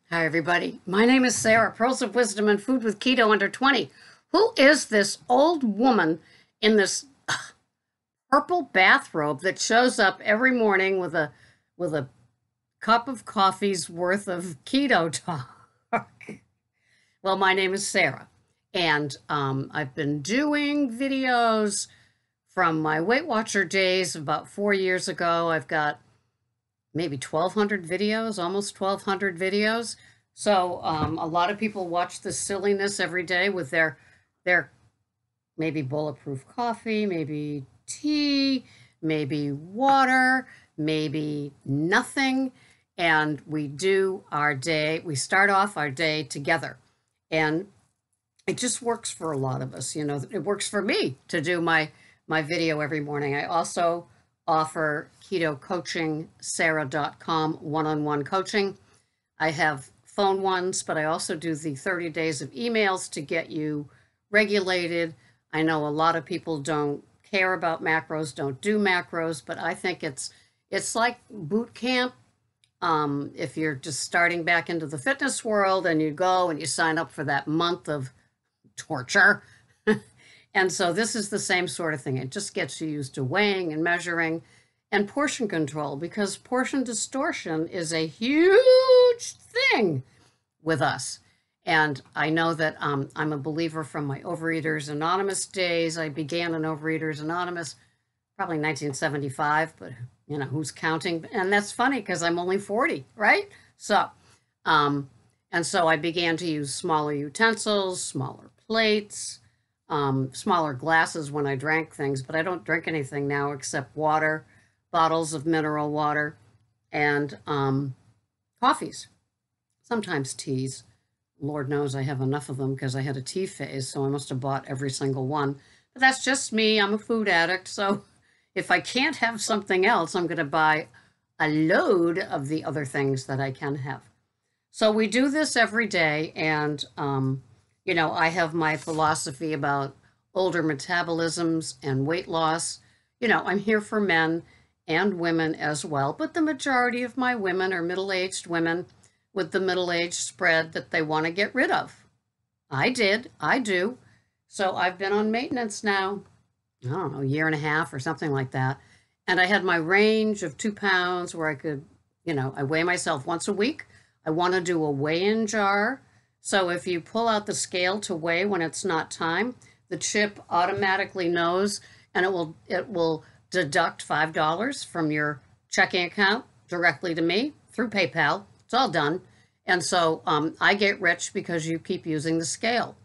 Hi, everybody. My name is Sarah, Pearls of Wisdom and Food with Keto Under 20. Who is this old woman in this purple bathrobe that shows up every morning with a cup of coffee's worth of keto talk? Well, my name is Sarah, and I've been doing videos from my Weight Watcher days about 4 years ago. I've got maybe 1,200 videos, almost 1,200 videos. So a lot of people watch this silliness every day with their maybe bulletproof coffee, maybe tea, maybe water, maybe nothing. And we do our day, we start off our day together. And it just works for a lot of us. You know, it works for me to do my video every morning. I also offer keto coaching, sarah.com, one-on-one coaching. I have phone ones, but I also do the 30 days of emails to get you regulated. I know a lot of people don't care about macros, don't do macros, but I think it's like boot camp. If you're just starting back into the fitness world and you go and you sign up for that month of torture. And so this is the same sort of thing. It just gets you used to weighing and measuring and portion control, because portion distortion is a huge thing with us. And I know that I'm a believer from my Overeaters Anonymous days. I began in Overeaters Anonymous probably 1975, but you know, who's counting? And that's funny because I'm only 40, right? So, and so I began to use smaller utensils, smaller plates, smaller glasses when I drank things, but I don't drink anything now except water, bottles of mineral water, and coffees, sometimes teas. Lord knows I have enough of them because I had a tea phase, so I must have bought every single one. But that's just me. I'm a food addict, so if I can't have something else, I'm going to buy a load of the other things that I can have. So we do this every day, and you know, I have my philosophy about older metabolisms and weight loss. You know, I'm here for men and women as well, but the majority of my women are middle-aged women with the middle-aged spread that they want to get rid of. I do. So I've been on maintenance now, I don't know, a year and a half or something like that. And I had my range of 2 pounds where I could, you know, I weigh myself once a week. I want to do a weigh-in jar. So if you pull out the scale to weigh when it's not time, the chip automatically knows, and it will deduct $5 from your checking account directly to me through PayPal. It's all done. And so I get rich because you keep using the scale.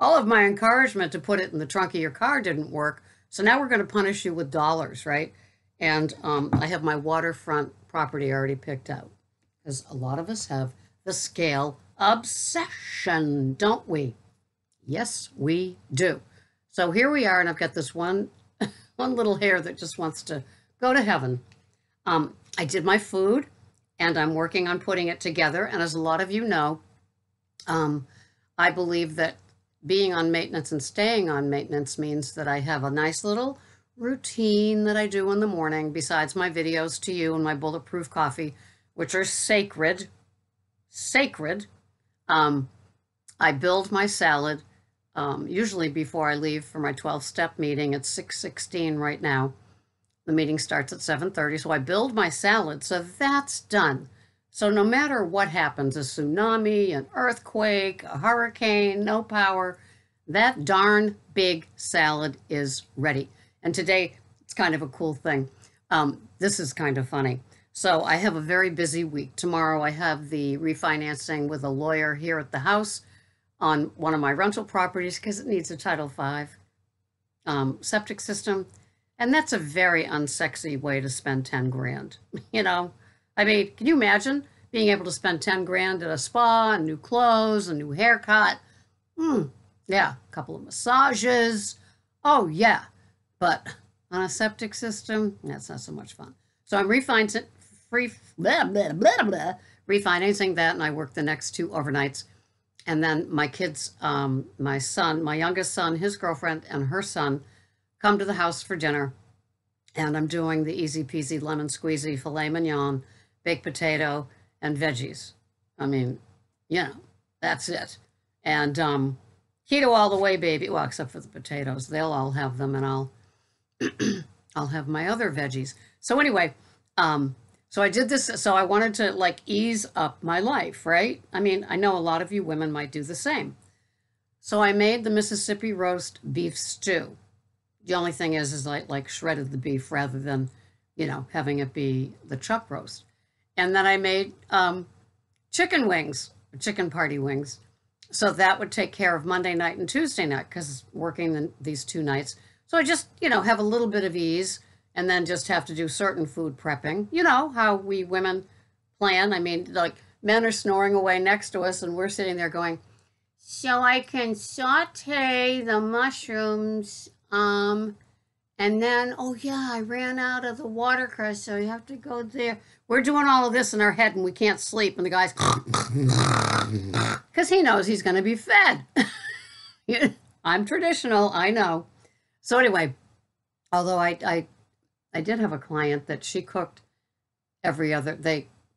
All of my encouragement to put it in the trunk of your car didn't work. So now we're going to punish you with dollars, right? And I have my waterfront property already picked out, because a lot of us have the scale obsession, don't we? Yes, we do. So here we are, and I've got this one little hair that just wants to go to heaven. I did my food, and I'm working on putting it together. And as a lot of you know, I believe that being on maintenance and staying on maintenance means that I have a nice little routine that I do in the morning, besides my videos to you and my bulletproof coffee, which are sacred. I build my salad, usually before I leave for my 12-step meeting at 6:16 right now. The meeting starts at 7:30, so I build my salad, so that's done. So no matter what happens, a tsunami, an earthquake, a hurricane, no power, that darn big salad is ready. And today, it's kind of a cool thing. This is kind of funny. So I have a very busy week. Tomorrow I have the refinancing with a lawyer here at the house on one of my rental properties because it needs a Title V septic system. And that's a very unsexy way to spend 10 grand. You know, I mean, can you imagine being able to spend 10 grand at a spa and new clothes, a new haircut? Yeah, a couple of massages. Oh, yeah. But on a septic system, that's not so much fun. So I'm refinancing that, and I work the next 2 overnights. And then my kids, my son, my youngest son, his girlfriend, and her son come to the house for dinner. And I'm doing the easy peasy lemon squeezy filet mignon, baked potato, and veggies. I mean, you know, that's it. And keto all the way, baby. Well, except for the potatoes, they'll all have them, and I'll have my other veggies. So anyway, so I did this. So I wanted to like ease up my life, right? I mean, I know a lot of you women might do the same. So I made the Mississippi roast beef stew. The only thing is I like shredded the beef rather than, having it be the chuck roast. And then I made chicken wings, chicken party wings. So that would take care of Monday night and Tuesday night because working these 2 nights. So I just, have a little bit of ease and then just have to do certain food prepping. You know how we women plan. I mean, like men are snoring away next to us and we're sitting there going, so I can saute the mushrooms, and then, oh yeah, I ran out of the watercress, so you have to go there. We're doing all of this in our head and we can't sleep, and the guy's, because he knows he's going to be fed. I'm traditional, I know. So anyway, although I did have a client that she cooked every other,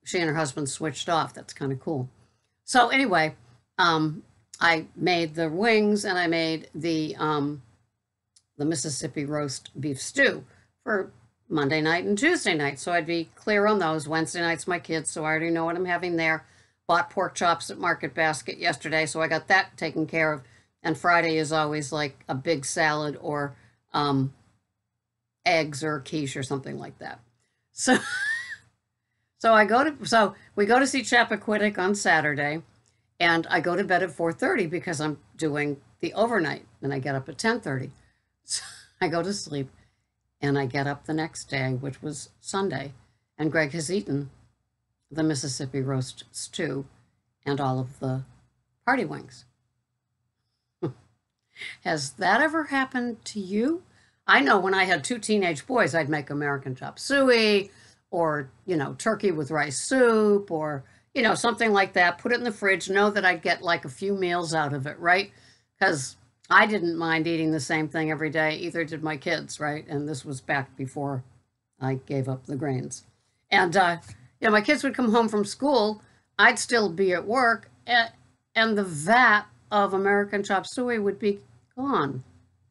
she and her husband switched off. That's kind of cool. So anyway, I made the wings and I made the Mississippi roast beef stew for Monday night and Tuesday night. So I'd be clear on those. Wednesday night's my kids, so I already know what I'm having there. Bought pork chops at Market Basket yesterday, so I got that taken care of. And Friday is always like a big salad or eggs or quiche or something like that. So so we go to see Chappaquiddick on Saturday. And I go to bed at 4:30 because I'm doing the overnight, and I get up at 10:30. So I go to sleep, and I get up the next day, which was Sunday, and Greg has eaten the Mississippi roast stew and all of the party wings. Has that ever happened to you? I know when I had 2 teenage boys, I'd make American chop suey or, turkey with rice soup or something like that, put it in the fridge, know that I'd get like a few meals out of it, right? Because I didn't mind eating the same thing every day, either did my kids, right? And this was back before I gave up the grains. And, my kids would come home from school, I'd still be at work, and the vat of American chop suey would be gone.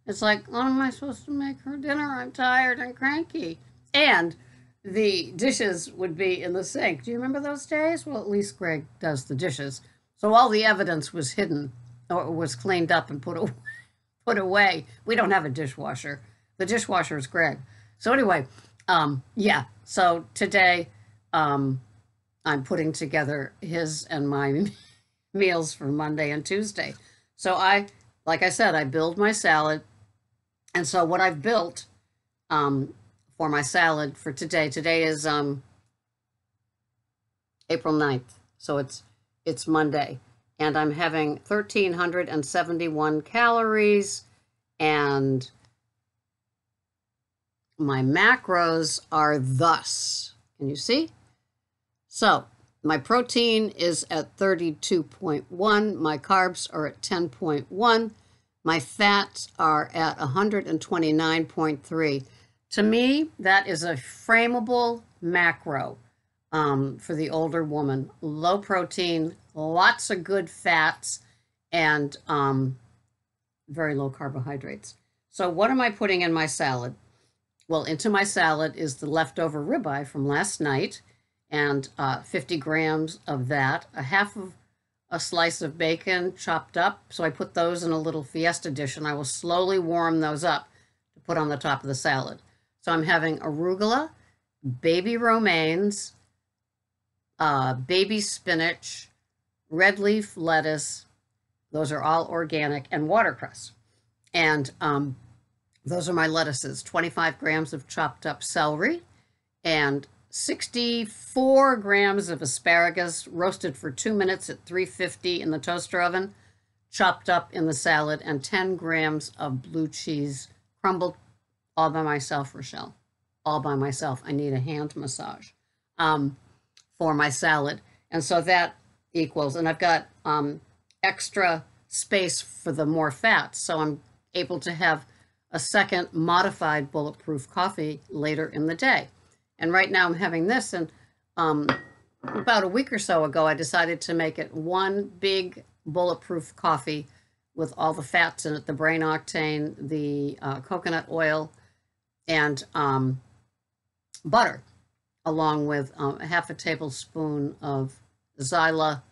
It's like, what am I supposed to make for dinner? I'm tired and cranky. And the dishes would be in the sink. Do you remember those days? Well, at least Greg does the dishes. So all the evidence was hidden or was cleaned up and put away. We don't have a dishwasher. The dishwasher is Greg. So anyway, yeah. So today I'm putting together his and my meals for Monday and Tuesday. So like I said, I build my salad. And so what I've built, for my salad for today. Today is April 9th, so it's Monday, and I'm having 1,371 calories, and my macros are thus. Can you see? So my protein is at 32.1, my carbs are at 10.1, my fats are at 129.3. To me, that is a frameable macro for the older woman. Low protein, lots of good fats, and very low carbohydrates. So what am I putting in my salad? Well, into my salad is the leftover ribeye from last night, and 50 grams of that, a half of a slice of bacon chopped up. So I put those in a little Fiesta dish, and I will slowly warm those up to put on the top of the salad. So I'm having arugula, baby romaines, baby spinach, red leaf lettuce. Those are all organic, and watercress. And those are my lettuces. 25 grams of chopped up celery and 64 grams of asparagus roasted for 2 minutes at 350 in the toaster oven, chopped up in the salad, and 10 grams of blue cheese crumbled all by myself, Rochelle. All by myself. I need a hand massage for my salad. And so that equals, and I've got extra space for the more fats. So I'm able to have a second modified bulletproof coffee later in the day. And right now I'm having this, and about a week or so ago, I decided to make it one big bulletproof coffee with all the fats in it, the brain octane, the coconut oil, and butter, along with a half a tablespoon of Zyla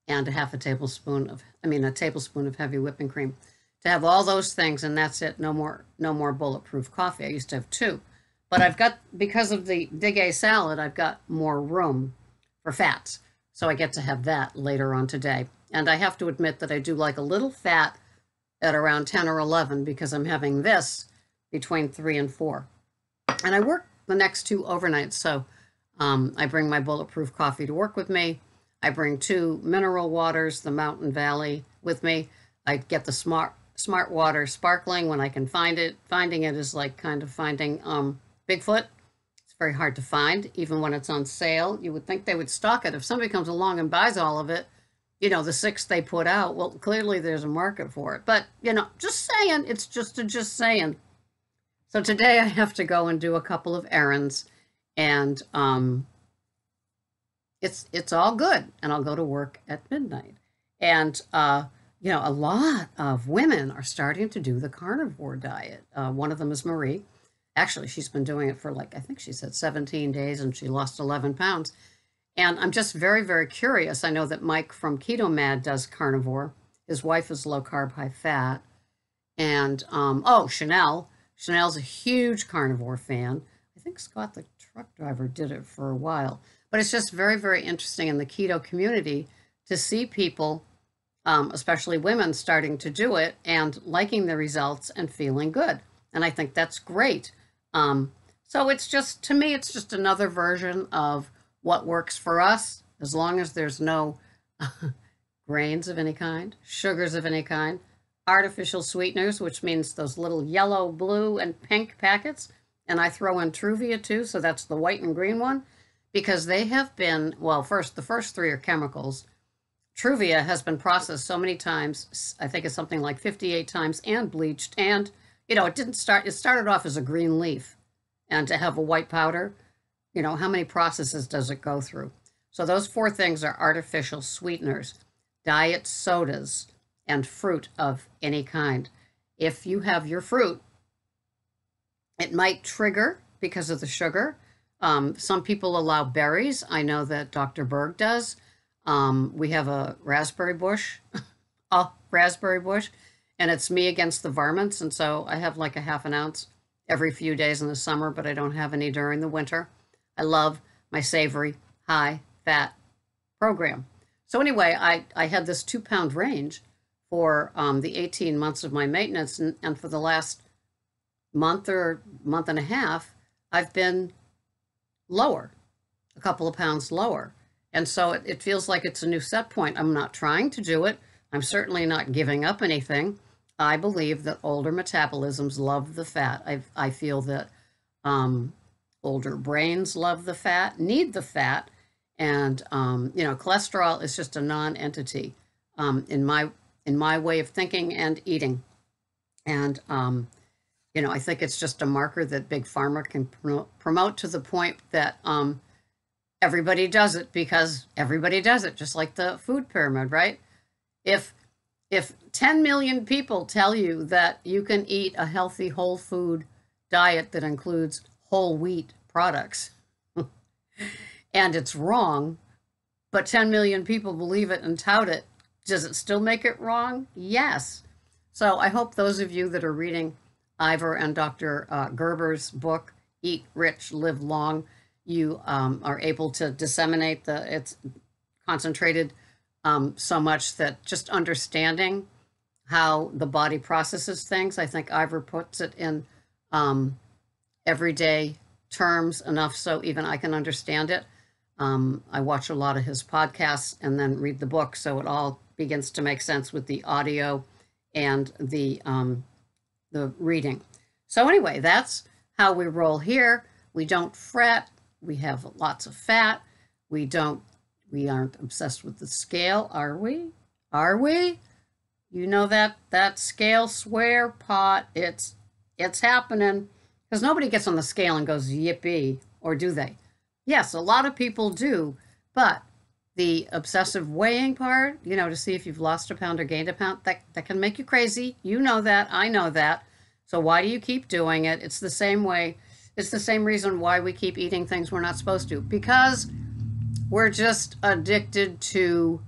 and a half a tablespoon of, a tablespoon of heavy whipping cream. To have all those things, and that's it. No more, no more bulletproof coffee. I used to have two, but I've got, because of the Big A salad, I've got more room for fats, so I get to have that later on today. And I have to admit that I do like a little fat at around 10 or 11 because I'm having this between 3 and 4. And I work the next two overnights, so I bring my bulletproof coffee to work with me. I bring 2 mineral waters, the Mountain Valley, with me. I get the Smart Water sparkling when I can find it. Finding it is like kind of finding Bigfoot. It's very hard to find, even when it's on sale. You would think they would stock it. If somebody comes along and buys all of it, the 6 they put out, well, clearly there's a market for it. But, just saying, it's just saying. So today I have to go and do a couple of errands, and it's all good, and I'll go to work at midnight. And a lot of women are starting to do the carnivore diet. One of them is Marie. Actually, she's been doing it for I think she said 17 days, and she lost 11 pounds. And I'm just very, very curious. I know that Mike from Keto Mad does carnivore. His wife is low carb, high fat. And, Chanel. Chanel's a huge carnivore fan. I think Scott, the truck driver, did it for a while. But it's just very, very interesting in the keto community to see people, especially women, starting to do it and liking the results and feeling good. And I think that's great. So it's just, to me, it's just another version of what works for us, as long as there's no grains of any kind, sugars of any kind, artificial sweeteners, which means those little yellow, blue, and pink packets. And I throw in Truvia too, so that's the white and green one, because they have been, well, the first 3 are chemicals. Truvia has been processed so many times, I think it's something like 58 times, and bleached. And, it started off as a green leaf. And to have a white powder, how many processes does it go through? So those 4 things are artificial sweeteners, diet sodas, and fruit of any kind. If you have your fruit, it might trigger because of the sugar. Some people allow berries. I know that Dr. Berg does. We have a raspberry bush, and it's me against the varmints. And so I have like a half an ounce every few days in the summer, but I don't have any during the winter. I love my savory, high-fat program. So anyway, I had this 2-pound range for the 18 months of my maintenance, and for the last month or month and a half, I've been lower, a couple of pounds lower. And so it feels like it's a new set point. I'm not trying to do it. I'm certainly not giving up anything. I believe that older metabolisms love the fat. I feel that older brains love the fat, need the fat, and cholesterol is just a non-entity in my way of thinking and eating. And I think it's just a marker that Big Pharma can promote to the point that everybody does it because everybody does it, just like the food pyramid, right? If 10 million people tell you that you can eat a healthy whole food diet that includes whole wheat products and it's wrong, but 10 million people believe it and tout it, does it still make it wrong? Yes. So I hope those of you that are reading Ivor and Dr. Gerber's book, Eat Rich, Live Long, you are able to disseminate it's concentrated so much that just understanding how the body processes things. I think Ivor puts it in everyday terms enough so even I can understand it. I watch a lot of his podcasts and then read the book, so it all begins to make sense with the audio and the reading. So anyway, that's how we roll here. We don't fret. We have lots of fat. We aren't obsessed with the scale, are we? Are we? You know that scale swear pot, it's happening. Because nobody gets on the scale and goes, yippee, or do they? Yes, a lot of people do, But the obsessive weighing part, to see if you've lost a pound or gained a pound, that can make you crazy. You know that. I know that. So why do you keep doing it? It's the same way. It's the same reason why we keep eating things we're not supposed to. Because we're just addicted to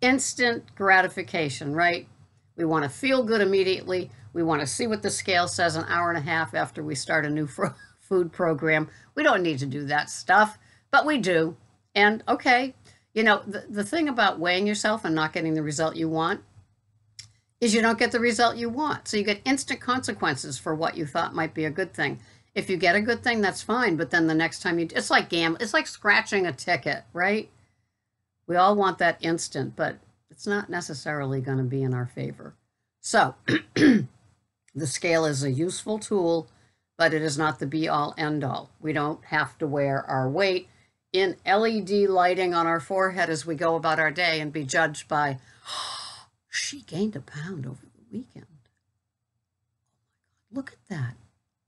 instant gratification, right? We want to feel good immediately. We want to see what the scale says an hour and a half after we start a new food program. We don't need to do that stuff, but we do. And okay, the thing about weighing yourself and not getting the result you want is you don't get the result you want. So you get instant consequences for what you thought might be a good thing. If you get a good thing, that's fine. But then the next time it's like it's like scratching a ticket, right? We all want that instant, but it's not necessarily going to be in our favor. So the scale is a useful tool, but it is not the be-all, end-all. We don't have to wear our weight in LED lighting on our forehead as we go about our day and be judged by, oh, she gained a pound over the weekend. Look at that.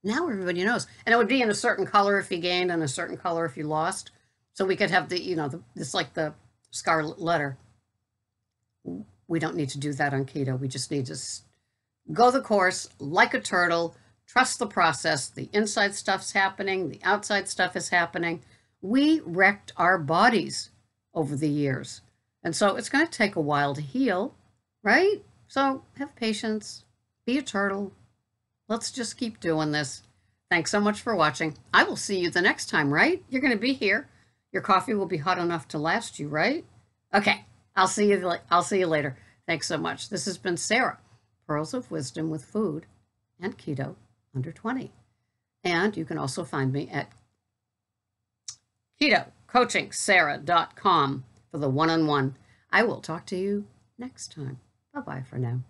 Now everybody knows. And it would be in a certain color if you gained and a certain color if you lost. So we could have it's like the scarlet letter. We don't need to do that on keto. We just need to go the course like a turtle, trust the process. The inside stuff's happening. The outside stuff is happening. We wrecked our bodies over the years. And so it's going to take a while to heal, right? So have patience. Be a turtle. Let's just keep doing this. Thanks so much for watching. I will see you the next time, right? You're going to be here. Your coffee will be hot enough to last you, right? Okay. I'll see you later. Thanks so much. This has been Sarah, Pearls of Wisdom with Food and Keto Under 20. And you can also find me at ketocoachingsarah.com for the one-on-one. I will talk to you next time. Bye-bye for now.